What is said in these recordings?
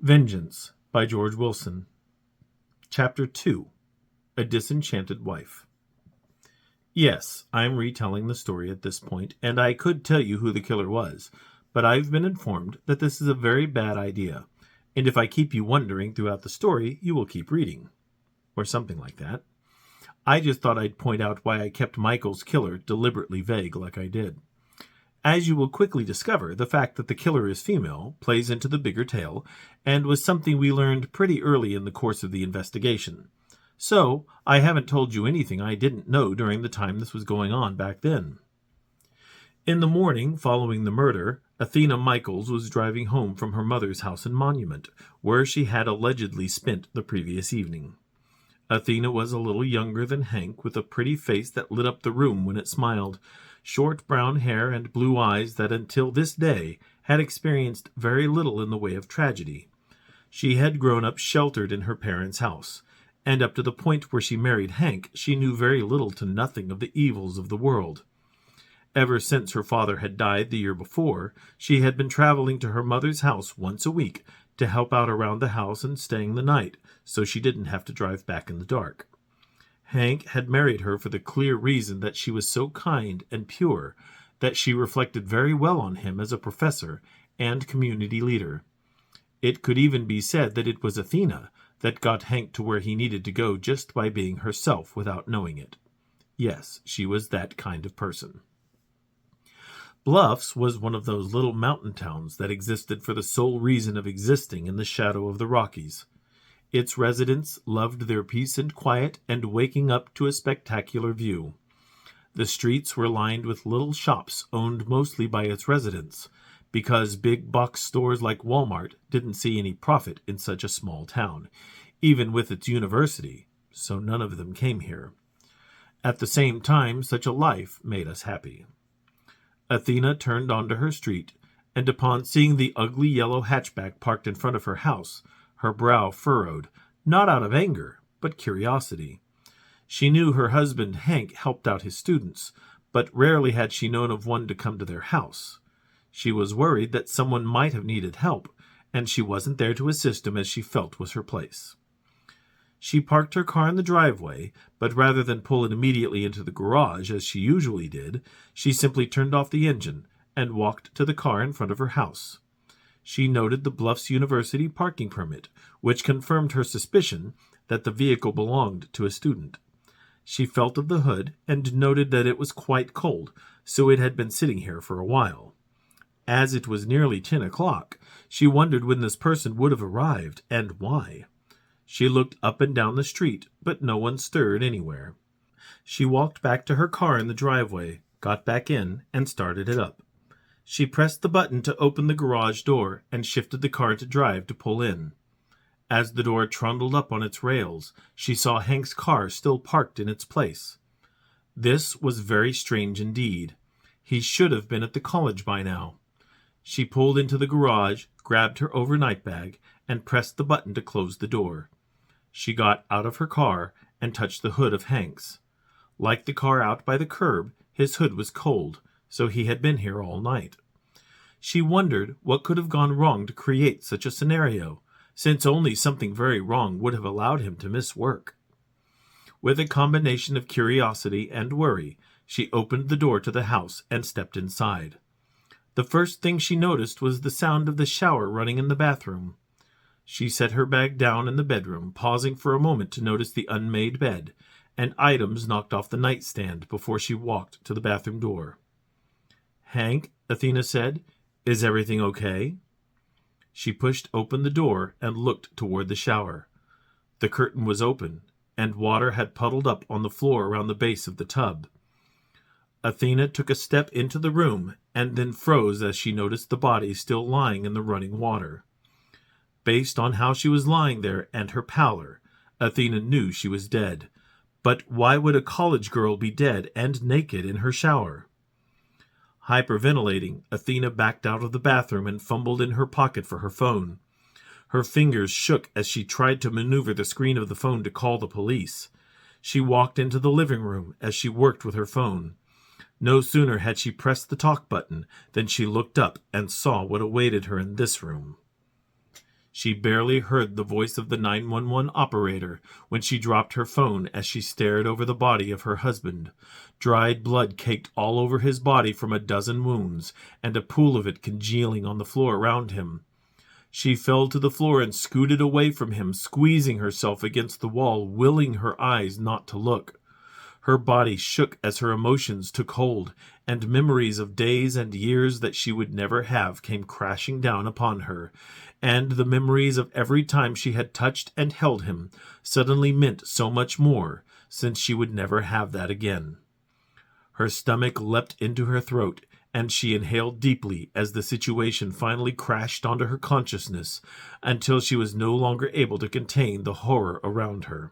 Vengeance by George Willson. Chapter 2. A Disenchanted Wife. Yes, I'm retelling the story at this point, and I could tell you who the killer was, but I've been informed that this is a very bad idea, and if I keep you wondering throughout the story, you will keep reading. Or something like that. I just thought I'd point out why I kept Michael's killer deliberately vague like I did. As you will quickly discover, the fact that the killer is female plays into the bigger tale, and was something we learned pretty early in the course of the investigation. So, I haven't told you anything I didn't know during the time this was going on back then. In the morning following the murder, Athena Michaels was driving home from her mother's house in Monument, where she had allegedly spent the previous evening. Athena was a little younger than Hank, with a pretty face that lit up the room when it smiled, short brown hair and blue eyes that until this day had experienced very little in the way of tragedy. She had grown up sheltered in her parents' house, and up to the point where she married Hank, she knew very little to nothing of the evils of the world. Ever since her father had died the year before, she had been traveling to her mother's house once a week to help out around the house and staying the night, so she didn't have to drive back in the dark. Hank had married her for the clear reason that she was so kind and pure that she reflected very well on him as a professor and community leader. It could even be said that it was Athena that got Hank to where he needed to go just by being herself without knowing it. Yes, she was that kind of person. Bluffs was one of those little mountain towns that existed for the sole reason of existing in the shadow of the Rockies. Its residents loved their peace and quiet and waking up to a spectacular view. The streets were lined with little shops owned mostly by its residents, because big box stores like Walmart didn't see any profit in such a small town, even with its university, so none of them came here. At the same time, such a life made us happy. Athena turned onto her street, and upon seeing the ugly yellow hatchback parked in front of her house, her brow furrowed, not out of anger, but curiosity. She knew her husband Hank helped out his students, but rarely had she known of one to come to their house. She was worried that someone might have needed help, and she wasn't there to assist him as she felt was her place. She parked her car in the driveway, but rather than pull it immediately into the garage as she usually did, she simply turned off the engine and walked to the car in front of her house. She noted the Bluffs University parking permit, which confirmed her suspicion that the vehicle belonged to a student. She felt of the hood and noted that it was quite cold, so it had been sitting here for a while. As it was nearly 10 o'clock, she wondered when this person would have arrived and why. She looked up and down the street, but no one stirred anywhere. She walked back to her car in the driveway, got back in, and started it up. She pressed the button to open the garage door and shifted the car to drive to pull in. As the door trundled up on its rails, she saw Hank's car still parked in its place. This was very strange indeed. He should have been at the college by now. She pulled into the garage, grabbed her overnight bag, and pressed the button to close the door. She got out of her car and touched the hood of Hank's. Like the car out by the curb, his hood was cold, so he had been here all night. She wondered what could have gone wrong to create such a scenario, since only something very wrong would have allowed him to miss work. With a combination of curiosity and worry, she opened the door to the house and stepped inside. The first thing she noticed was the sound of the shower running in the bathroom. She set her bag down in the bedroom, pausing for a moment to notice the unmade bed and items knocked off the nightstand before she walked to the bathroom door. "Hank," Athena said, "is everything okay?" She pushed open the door and looked toward the shower. The curtain was open, and water had puddled up on the floor around the base of the tub. Athena took a step into the room and then froze as she noticed the body still lying in the running water. Based on how she was lying there and her pallor, Athena knew she was dead. But why would a college girl be dead and naked in her shower? Hyperventilating, Athena backed out of the bathroom and fumbled in her pocket for her phone. Her fingers shook as she tried to maneuver the screen of the phone to call the police. She walked into the living room as she worked with her phone. No sooner had she pressed the talk button than she looked up and saw what awaited her in this room. She barely heard the voice of the 911 operator when she dropped her phone as she stared over the body of her husband. Dried blood caked all over his body from a dozen wounds, and a pool of it congealing on the floor around him. She fell to the floor and scooted away from him, squeezing herself against the wall, willing her eyes not to look. Her body shook as her emotions took hold, and memories of days and years that she would never have came crashing down upon her, and the memories of every time she had touched and held him suddenly meant so much more, since she would never have that again. Her stomach leapt into her throat, and she inhaled deeply as the situation finally crashed onto her consciousness until she was no longer able to contain the horror around her.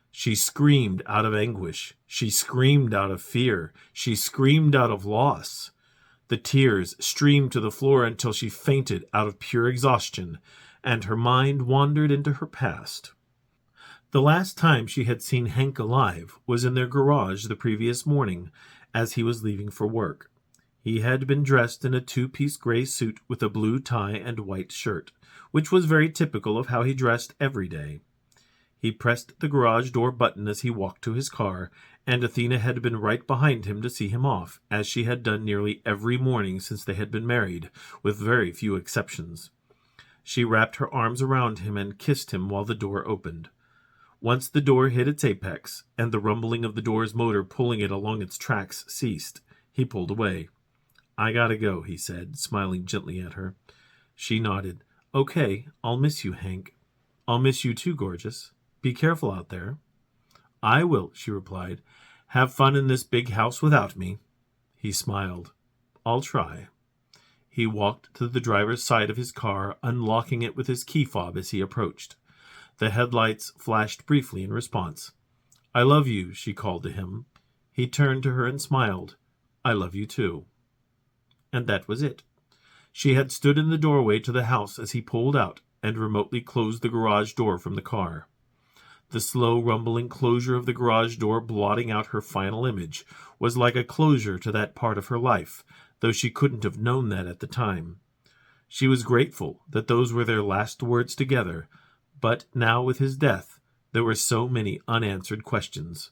She screamed out of anguish. She screamed out of fear. She screamed out of loss. The tears streamed to the floor until she fainted out of pure exhaustion, and her mind wandered into her past. The last time she had seen Hank alive was in their garage the previous morning as he was leaving for work. He had been dressed in a two-piece gray suit with a blue tie and white shirt, which was very typical of how he dressed every day. He pressed the garage door button as he walked to his car, and Athena had been right behind him to see him off, as she had done nearly every morning since they had been married, with very few exceptions. She wrapped her arms around him and kissed him while the door opened. Once the door hit its apex, and the rumbling of the door's motor pulling it along its tracks ceased, he pulled away. "I gotta go," he said, smiling gently at her. She nodded. "Okay, I'll miss you, Hank." "I'll miss you too, gorgeous. Be careful out there." "I will," she replied. "Have fun in this big house without me." He smiled. "I'll try." He walked to the driver's side of his car, unlocking it with his key fob as he approached. The headlights flashed briefly in response. "I love you," she called to him. He turned to her and smiled. "I love you too." And that was it. She had stood in the doorway to the house as he pulled out and remotely closed the garage door from the car. The slow rumbling closure of the garage door blotting out her final image was like a closure to that part of her life, though she couldn't have known that at the time. She was grateful that those were their last words together, but now with his death, there were so many unanswered questions.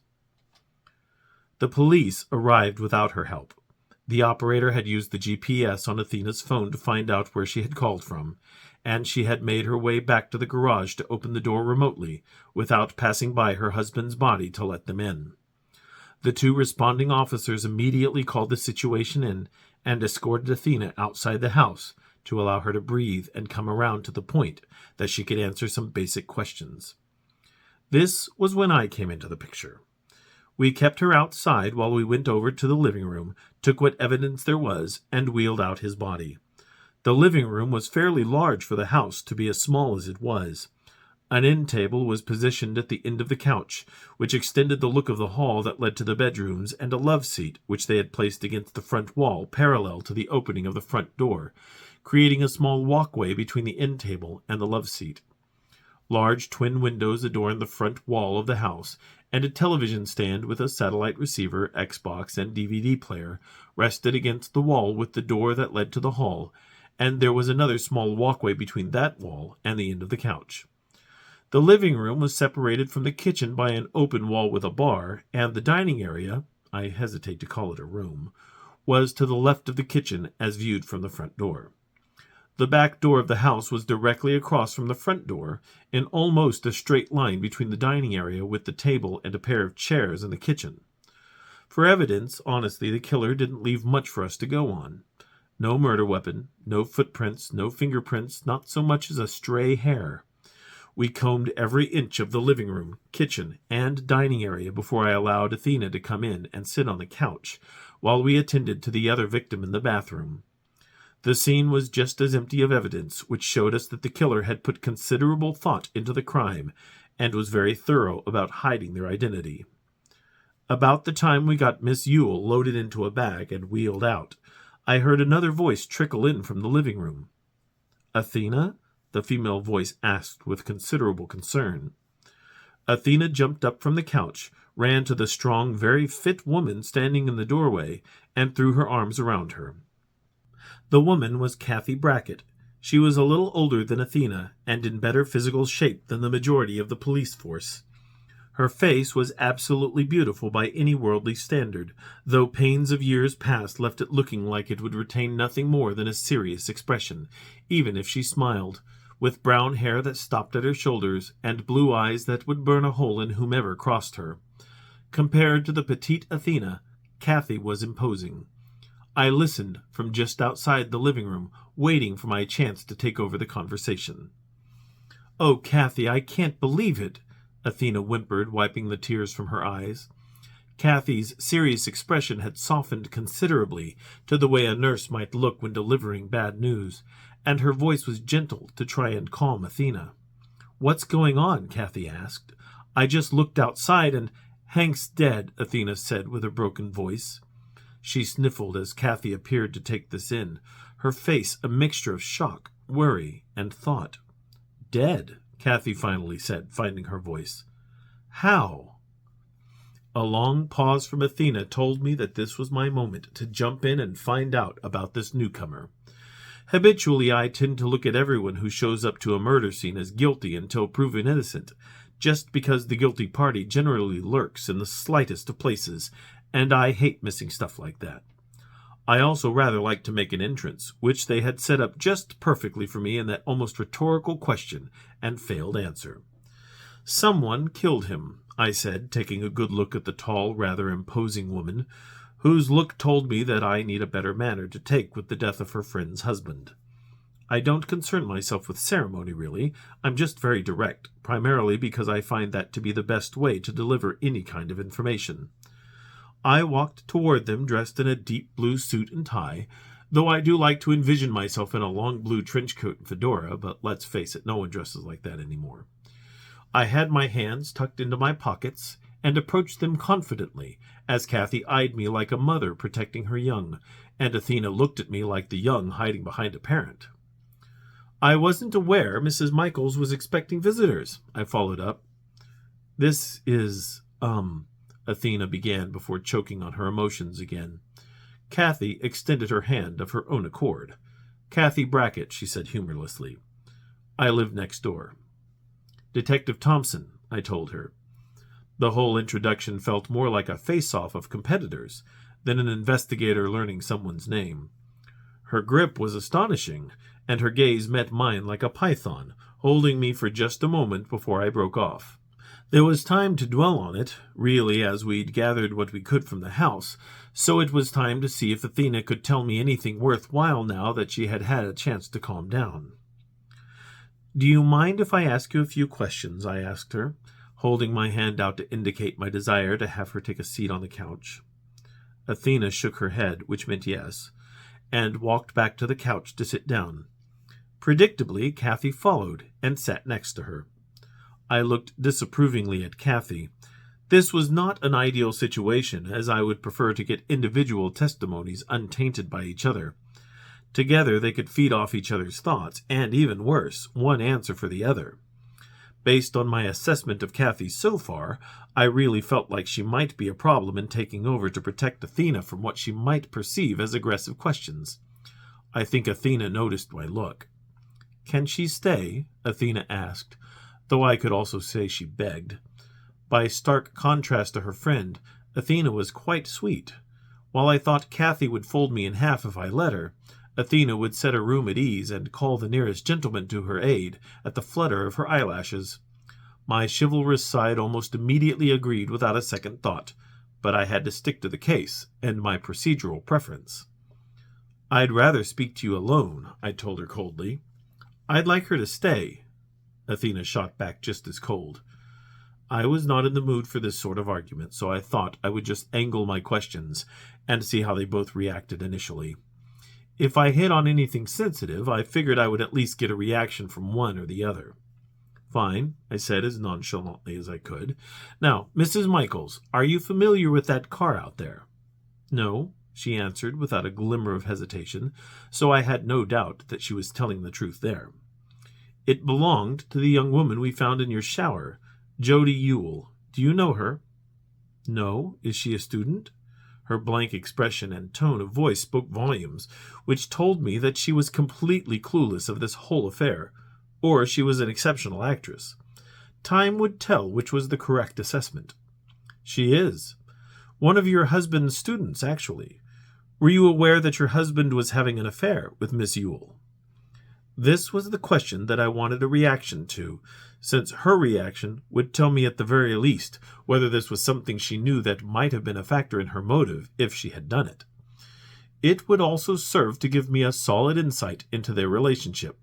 The police arrived without her help. The operator had used the GPS on Athena's phone to find out where she had called from, and she had made her way back to the garage to open the door remotely, without passing by her husband's body to let them in. The two responding officers immediately called the situation in and escorted Athena outside the house to allow her to breathe and come around to the point that she could answer some basic questions. This was when I came into the picture. We kept her outside while we went over to the living room, took what evidence there was, and wheeled out his body. The living room was fairly large for the house to be as small as it was. An end table was positioned at the end of the couch, which extended the look of the hall that led to the bedrooms, and a love seat, which they had placed against the front wall parallel to the opening of the front door, creating a small walkway between the end table and the love seat. Large twin windows adorned the front wall of the house, and a television stand with a satellite receiver, Xbox, and DVD player rested against the wall with the door that led to the hall, and there was another small walkway between that wall and the end of the couch. The living room was separated from the kitchen by an open wall with a bar, and the dining area, I hesitate to call it a room, was to the left of the kitchen as viewed from the front door. The back door of the house was directly across from the front door, in almost a straight line between the dining area with the table and a pair of chairs in the kitchen. For evidence, honestly, the killer didn't leave much for us to go on. No murder weapon, no footprints, no fingerprints, not so much as a stray hair. We combed every inch of the living room, kitchen, and dining area before I allowed Athena to come in and sit on the couch, while we attended to the other victim in the bathroom. The scene was just as empty of evidence, which showed us that the killer had put considerable thought into the crime and was very thorough about hiding their identity. About the time we got Miss Yule loaded into a bag and wheeled out, I heard another voice trickle in from the living room. "Athena?" the female voice asked with considerable concern. Athena jumped up from the couch, ran to the strong, very fit woman standing in the doorway, and threw her arms around her. The woman was Kathy Brackett. She was a little older than Athena, and in better physical shape than the majority of the police force. Her face was absolutely beautiful by any worldly standard, though pains of years past left it looking like it would retain nothing more than a serious expression, even if she smiled, with brown hair that stopped at her shoulders, and blue eyes that would burn a hole in whomever crossed her. Compared to the petite Athena, Kathy was imposing. I listened from just outside the living room, waiting for my chance to take over the conversation. "Oh, Kathy, I can't believe it," Athena whimpered, wiping the tears from her eyes. Kathy's serious expression had softened considerably to the way a nurse might look when delivering bad news, and her voice was gentle to try and calm Athena. "What's going on?" Kathy asked. "I just looked outside and—" "Hank's dead," Athena said with a broken voice. She sniffled as Kathy appeared to take this in, her face a mixture of shock, worry, and thought. "Dead?" Kathy finally said, finding her voice. "How?" A long pause from Athena told me that this was my moment to jump in and find out about this newcomer. Habitually, I tend to look at everyone who shows up to a murder scene as guilty until proven innocent, just because the guilty party generally lurks in the slightest of places, and I hate missing stuff like that. I also rather like to make an entrance, which they had set up just perfectly for me in that almost rhetorical question and failed answer. "Someone killed him," I said, taking a good look at the tall, rather imposing woman, whose look told me that I need a better manner to take with the death of her friend's husband. I don't concern myself with ceremony, really. I'm just very direct, primarily because I find that to be the best way to deliver any kind of information. I walked toward them dressed in a deep blue suit and tie, though I do like to envision myself in a long blue trench coat and fedora, but let's face it, no one dresses like that anymore. I had my hands tucked into my pockets and approached them confidently, as Kathy eyed me like a mother protecting her young, and Athena looked at me like the young hiding behind a parent. "I wasn't aware Mrs. Michaels was expecting visitors," I followed up. "This is, Athena began before choking on her emotions again. Kathy extended her hand of her own accord. "Kathy Brackett," she said humorlessly. "I live next door." "Detective Thompson," I told her. The whole introduction felt more like a face-off of competitors than an investigator learning someone's name. Her grip was astonishing, and her gaze met mine like a python, holding me for just a moment before I broke off. There was time to dwell on it, really, as we'd gathered what we could from the house, so it was time to see if Athena could tell me anything worthwhile now that she had had a chance to calm down. "Do you mind if I ask you a few questions?" I asked her, holding my hand out to indicate my desire to have her take a seat on the couch. Athena shook her head, which meant yes, and walked back to the couch to sit down. Predictably, Kathy followed and sat next to her. I looked disapprovingly at Kathy. This was not an ideal situation, as I would prefer to get individual testimonies untainted by each other. Together they could feed off each other's thoughts, and even worse, one answer for the other. Based on my assessment of Kathy so far, I really felt like she might be a problem in taking over to protect Athena from what she might perceive as aggressive questions. I think Athena noticed my look. "Can she stay?" Athena asked, though I could also say she begged. By stark contrast to her friend, Athena was quite sweet. While I thought Kathy would fold me in half if I let her, Athena would set her room at ease and call the nearest gentleman to her aid at the flutter of her eyelashes. My chivalrous side almost immediately agreed without a second thought, but I had to stick to the case and my procedural preference. "I'd rather speak to you alone," I told her coldly. "I'd like her to stay." Athena shot back just as cold. I was not in the mood for this sort of argument, so I thought I would just angle my questions and see how they both reacted initially. If I hit on anything sensitive, I figured I would at least get a reaction from one or the other. "Fine," I said as nonchalantly as I could. "Now, Mrs. Michaels, are you familiar with that car out there?" "No," she answered without a glimmer of hesitation, so I had no doubt that she was telling the truth there. "It belonged to the young woman we found in your shower, Jody Ewell. Do you know her?" "No. Is she a student?" Her blank expression and tone of voice spoke volumes, which told me that she was completely clueless of this whole affair, or she was an exceptional actress. Time would tell which was the correct assessment. She is. One of your husband's students, actually. Were you aware that your husband was having an affair with Miss Yule? This was the question that I wanted a reaction to, since her reaction would tell me at the very least whether this was something she knew that might have been a factor in her motive if she had done it. It would also serve to give me a solid insight into their relationship.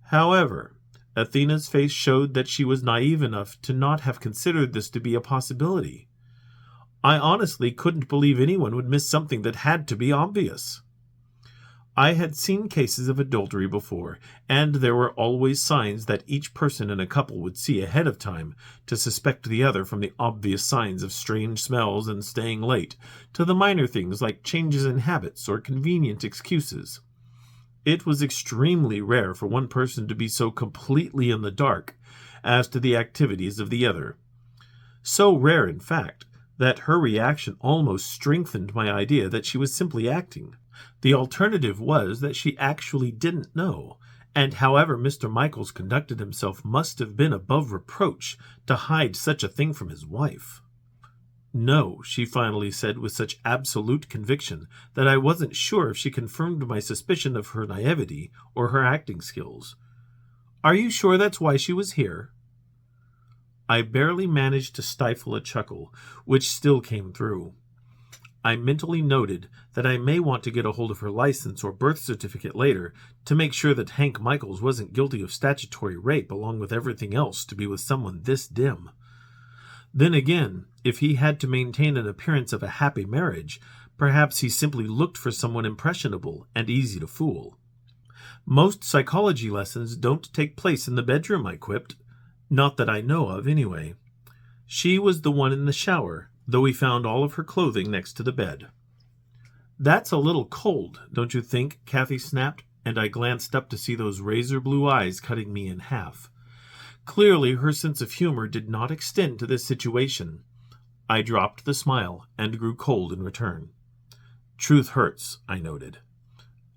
However, Athena's face showed that she was naive enough to not have considered this to be a possibility. I honestly couldn't believe anyone would miss something that had to be obvious. I had seen cases of adultery before, and there were always signs that each person in a couple would see ahead of time to suspect the other, from the obvious signs of strange smells and staying late, to the minor things like changes in habits or convenient excuses. It was extremely rare for one person to be so completely in the dark as to the activities of the other. So rare, in fact, that her reaction almost strengthened my idea that she was simply acting. The alternative was that she actually didn't know, and however Mr. Michaels conducted himself must have been above reproach to hide such a thing from his wife. No, she finally said with such absolute conviction that I wasn't sure if she confirmed my suspicion of her naivety or her acting skills. Are you sure that's why she was here? I barely managed to stifle a chuckle, which still came through. I mentally noted that I may want to get a hold of her license or birth certificate later to make sure that Hank Michaels wasn't guilty of statutory rape along with everything else to be with someone this dim. Then again, if he had to maintain an appearance of a happy marriage, perhaps he simply looked for someone impressionable and easy to fool. Most psychology lessons don't take place in the bedroom, I quipped. Not that I know of, anyway. She was the one in the shower, though we found all of her clothing next to the bed. That's a little cold, don't you think? Kathy snapped, and I glanced up to see those razor-blue eyes cutting me in half. Clearly, her sense of humor did not extend to this situation. I dropped the smile and grew cold in return. Truth hurts, I noted.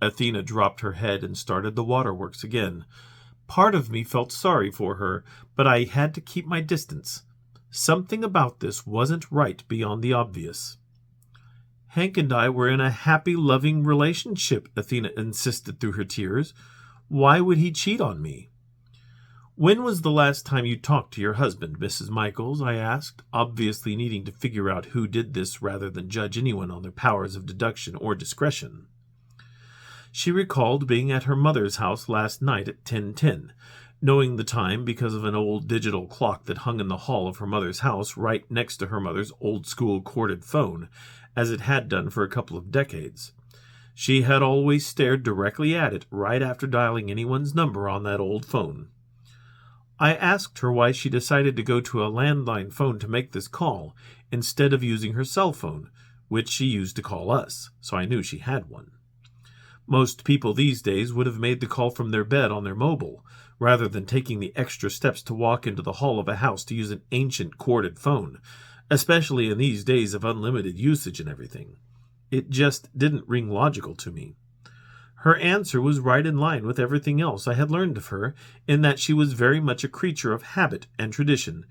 Athena dropped her head and started the waterworks again. Part of me felt sorry for her, but I had to keep my distance. Something about this wasn't right beyond the obvious. Hank and I were in a happy, loving relationship, Athena insisted through her tears. Why would he cheat on me? When was the last time you talked to your husband, Mrs. Michaels? I asked, obviously needing to figure out who did this rather than judge anyone on their powers of deduction or discretion. She recalled being at her mother's house last night at 10:10, knowing the time because of an old digital clock that hung in the hall of her mother's house right next to her mother's old-school corded phone, as it had done for a couple of decades. She had always stared directly at it right after dialing anyone's number on that old phone. I asked her why she decided to go to a landline phone to make this call instead of using her cell phone, which she used to call us, so I knew she had one. Most people these days would have made the call from their bed on their mobile, rather than taking the extra steps to walk into the hall of a house to use an ancient corded phone, especially in these days of unlimited usage and everything. It just didn't ring logical to me. Her answer was right in line with everything else I had learned of her, in that she was very much a creature of habit and tradition,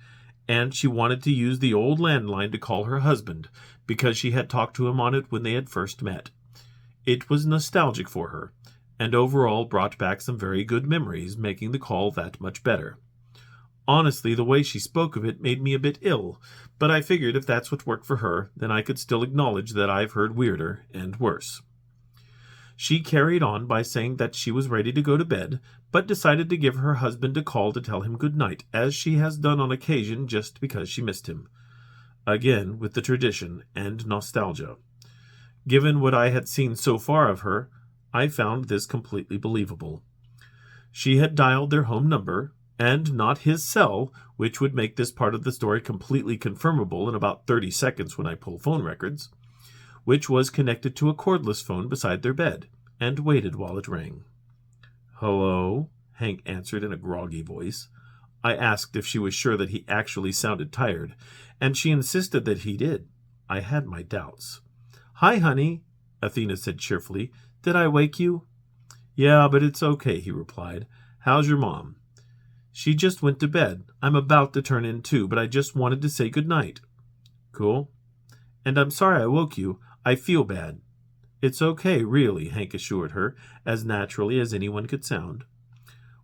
and she wanted to use the old landline to call her husband, because she had talked to him on it when they had first met. It was nostalgic for her, and overall brought back some very good memories, making the call that much better. Honestly, the way she spoke of it made me a bit ill, but I figured if that's what worked for her, then I could still acknowledge that I've heard weirder and worse. She carried on by saying that she was ready to go to bed, but decided to give her husband a call to tell him good night, as she has done on occasion just because she missed him. Again, with the tradition and nostalgia. Given what I had seen so far of her, I found this completely believable. She had dialed their home number, and not his cell, which would make this part of the story completely confirmable in about 30 seconds when I pull phone records, which was connected to a cordless phone beside their bed, and waited while it rang. "Hello?" Hank answered in a groggy voice. I asked if she was sure that he actually sounded tired, and she insisted that he did. I had my doubts. "Hi, honey," Athena said cheerfully. "Did I wake you?" "Yeah, but it's okay," he replied. "How's your mom?" "She just went to bed. I'm about to turn in too, but I just wanted to say good night." "Cool. And I'm sorry I woke you. I feel bad." "It's okay, really," Hank assured her, as naturally as anyone could sound.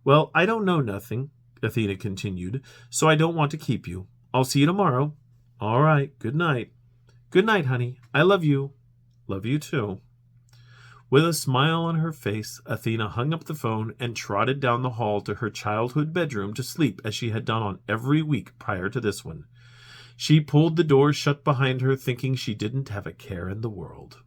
"Well, I don't know nothing," Athena continued, "so I don't want to keep you. I'll see you tomorrow." "All right. Good night." "Good night, honey. I love you." "Love you too." With a smile on her face, Athena hung up the phone and trotted down the hall to her childhood bedroom to sleep as she had done on every week prior to this one. She pulled the door shut behind her, thinking she didn't have a care in the world.